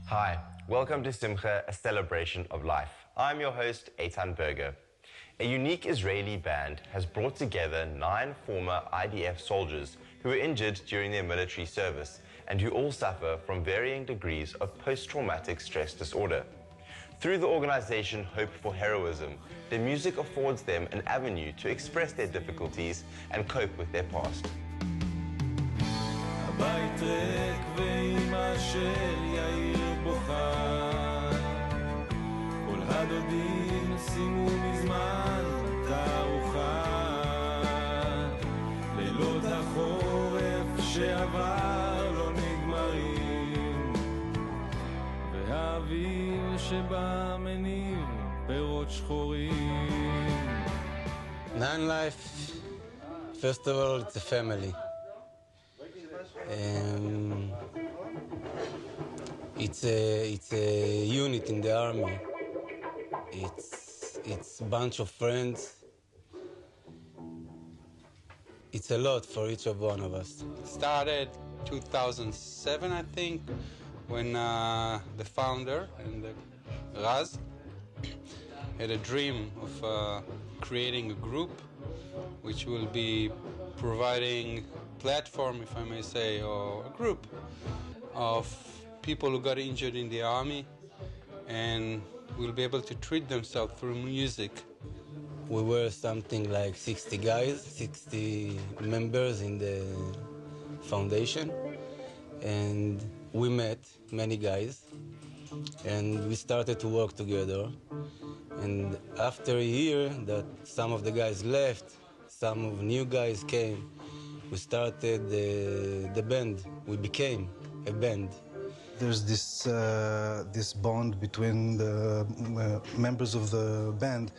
Hi, welcome to Simcha, a celebration of life. I'm your host, Eitan Berger. A unique Israeli band has brought together 9 former IDF soldiers who were injured during their military service and who all suffer from varying degrees of post-traumatic stress disorder. Through the organization Hope for Heroism, their music affords them an avenue to express their difficulties and cope with their past. הבית ריק ואמא של יאיר בוכה, כל הדודים שימו מזמן תערוכה, לילות החורף שעבר לא נגמרים, והאביב שבא מניב פירות שחורים. Nine Life, first of all, it's a family. It's a unit in the army. It's a bunch of friends. It's a lot for each of one of us. It started 2007, I think, when the founder and Raz had a dream of creating a group which will be providing platform, if I may say, or a group of people who got injured in the army and will be able to treat themselves through music. We were something like 60 guys, 60 members in the foundation, and we met many guys and we started to work together. And after a year that some of the guys left, some of new guys came, we started the band. We became a band. There's this bond between the members of the band,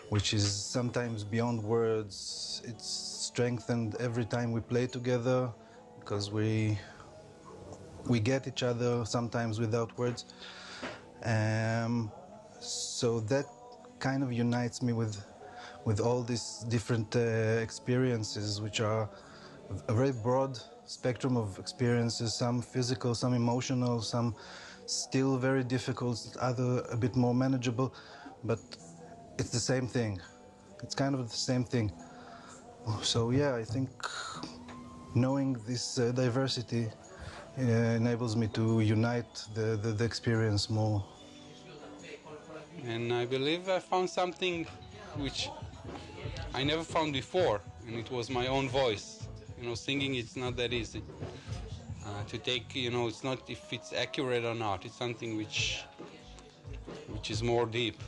which is sometimes beyond words. It's strengthened every time we play together because we get each other sometimes without words. So that kind of unites me with all these different experiences, which are a very broad spectrum of experiences, some physical, some emotional, some still very difficult, other a bit more manageable, but it's the same thing. It's kind of the same thing. So yeah, I think knowing this diversity enables me to unite the experience more. And I believe I found something which I never found before, and it was my own voice. You know, singing, it's not that easy to take. You know, it's not if it's accurate or not. It's something which is more deep.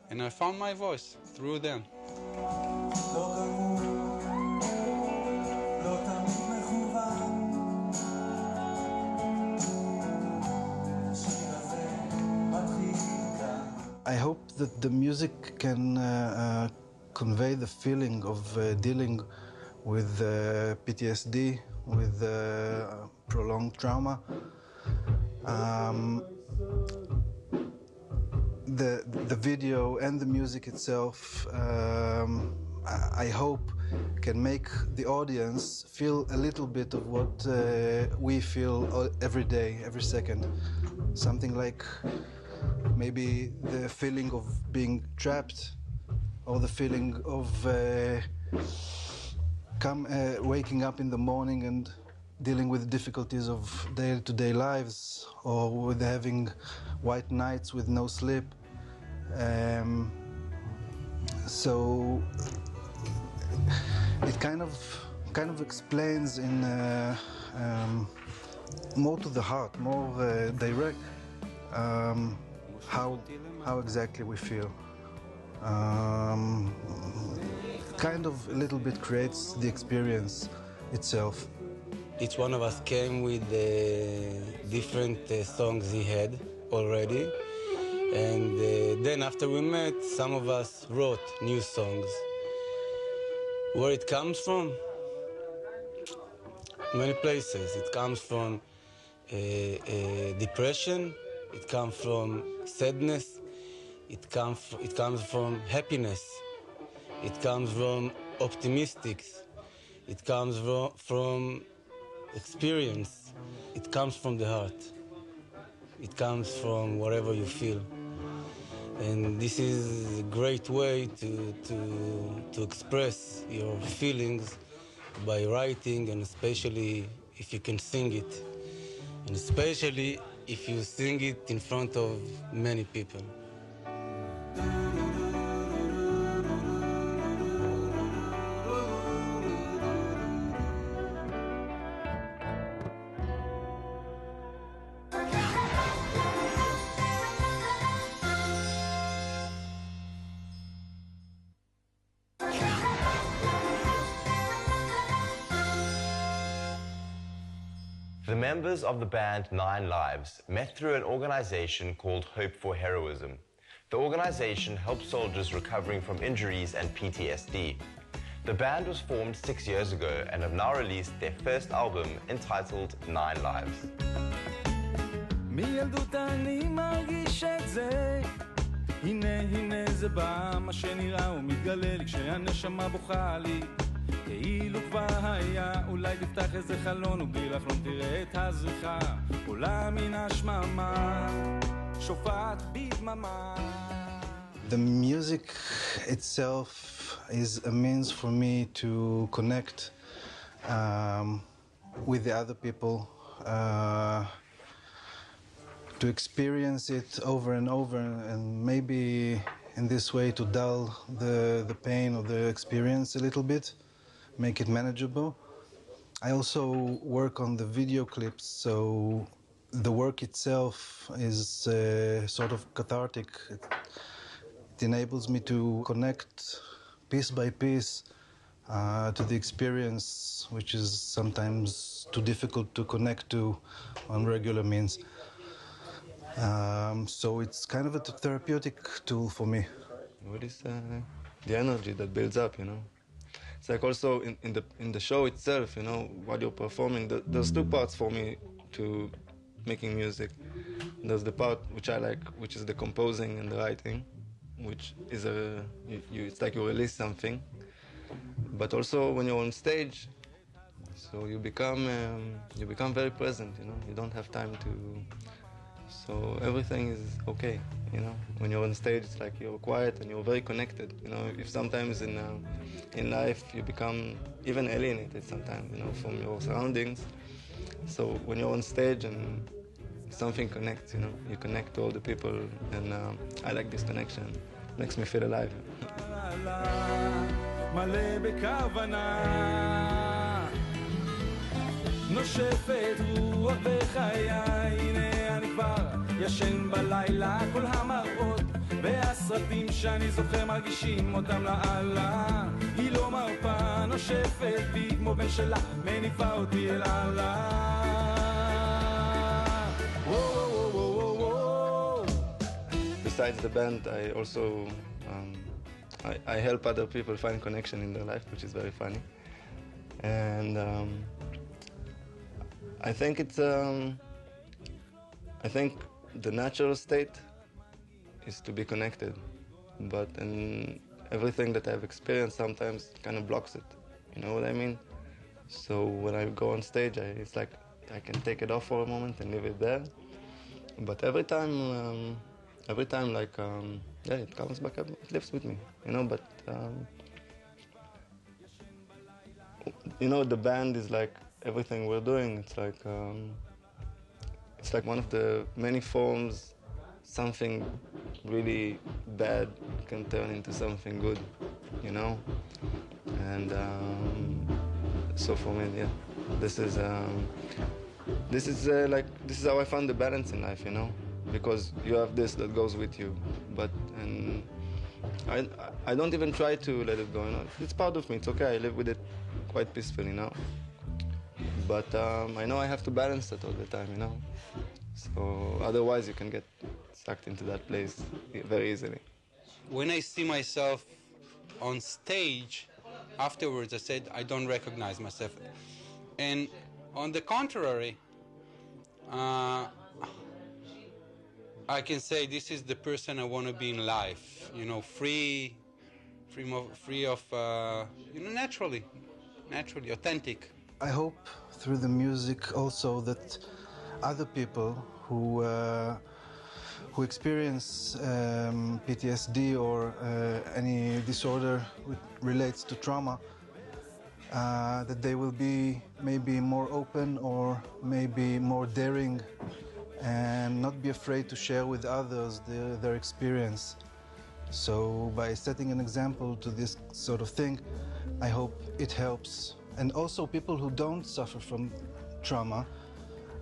And I found my voice through them. I hope that the music can convey the feeling of dealing with PTSD, with prolonged trauma. The video and the music itself, I hope, can make the audience feel a little bit of what we feel every day, every second. Something like maybe the feeling of being trapped, or the feeling of waking up in the morning and dealing with difficulties of day-to-day lives, or with having white nights with no sleep. So it kind of explains in more to the heart, more direct, how exactly we feel. Kind of a little bit creates the experience itself. Each one of us came with different songs he had already, and then after we met, some of us wrote new songs. Where it comes from? Many places. It comes from depression, it comes from sadness, it comes from happiness, it comes from optimistics, it comes from experience, it comes from the heart. It comes from whatever you feel. And this is a great way to express your feelings by writing, and especially if you can sing it. And especially if you sing it in front of many people. The members of the band Nine Lives met through an organization called Hope for Heroism. The organization helps soldiers recovering from injuries and PTSD. The band was formed 6 years ago and have now released their first album entitled Nine Lives. מילדות אני מרגיש את זה, הנה זה בא, מה שנראה ומתגלה לי כשהנשמה בוכה לי, כאילו כבר היה, אולי תפתח איזה חלון ובלי לחלום תראה את הזריחה, עולה מן השממה, שופעת בדממה. The music itself is a means for me to connect with the other people, to experience it over and over, and maybe in this way to dull the pain of the experience a little bit, make it manageable. I also work on the video clips, so the work itself is sort of cathartic. It enables me to connect piece by piece to the experience, which is sometimes too difficult to connect to on regular means. So it's kind of a therapeutic tool for me. What is the energy that builds up, you know? It's like also in the show itself, you know, while you're performing, there's two parts for me to making music. There's the part which I like, which is the composing and the writing, which is it's like you release something. But also when you're on stage, so you become very present, you know. You don't have time to. So everything is okay, you know. When you're on stage, it's like you're quiet and you're very connected, you know. If sometimes in life you become even alienated sometimes, you know, from your surroundings. So when you're on stage and something connects, you know, you connect to all the people, and I like this connection. It makes me feel alive. נושפת רוח בחיי, הנה אני כבר ישן בלילה, כל המראות והסרטים שאני זוכר מרגישים אותם לאללה, היא לא מרפה, נושפת בי כמו בן שלה, מניפה אותי אל אללה. Besides the band, I also I help other people find connection in their life, which is very funny. And I think it's I think the natural state is to be connected, but in everything that I've experienced sometimes kind of blocks it. You know what I mean? So when I go on stage, it's like I can take it off for a moment and leave it there. But every time like yeah, it comes back up, it lives with me. You know, but you know, the band is like everything we're doing. It's like one of the many forms. Something really bad can turn into something good, you know. And so for me, yeah, this is how I found the balance in life, you know, because you have this that goes with you, but and I don't even try to let it go. You know, it's part of me. It's okay. I live with it quite peacefully now. But I know I have to balance it all the time, you know. So otherwise, you can get sucked into that place very easily. When I see myself on stage, afterwards I said I don't recognize myself. And on the contrary, I can say this is the person I want to be in life. You know, free of you know, naturally, authentic. I hope through the music also that other people who experience PTSD or any disorder which relates to trauma, that they will be maybe more open or maybe more daring and not be afraid to share with others their experience. So by setting an example to this sort of thing, I hope it helps. And also people who don't suffer from trauma,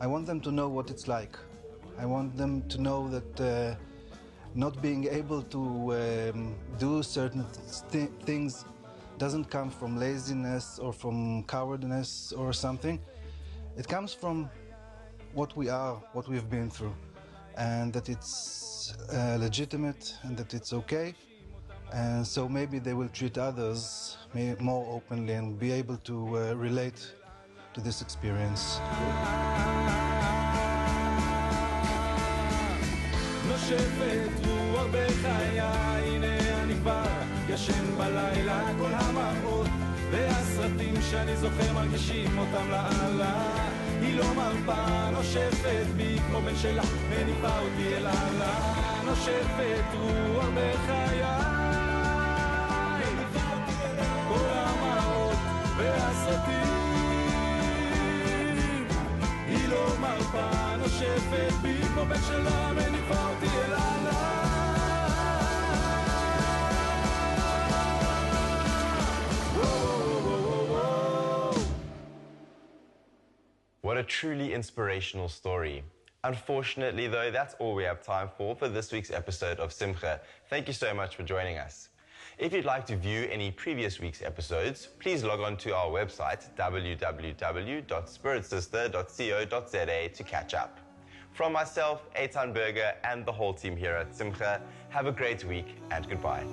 I want them to know what it's like. I want them to know that not being able to do certain things doesn't come from laziness or from cowardice or something. It comes from what we are, what we've been through, and that it's legitimate and that it's okay. And so maybe they will treat others more openly and be able to relate to this experience. נושפת רוח בחיי, הנה אני כבר ישן בלילה, כל המראות והסרטים שאני זוכר מרגישים אותם לעלה. היא לא מרפה, נושפת בי כמו בן שלה, מניפה אותי אל עלה. נושפת רוח בחיי, כל המראות והסרטים, היא לא מרפה, נושפת בי כמו בן שלה, מניפה אותי אל עלה. What a truly inspirational story. Unfortunately, though, that's all we have time for this week's episode of Simcha. Thank you so much for joining us. If you'd like to view any previous week's episodes, please log on to our website, www.spiritsister.co.za, to catch up. From myself, Eitan Berger, and the whole team here at Simcha, have a great week and goodbye.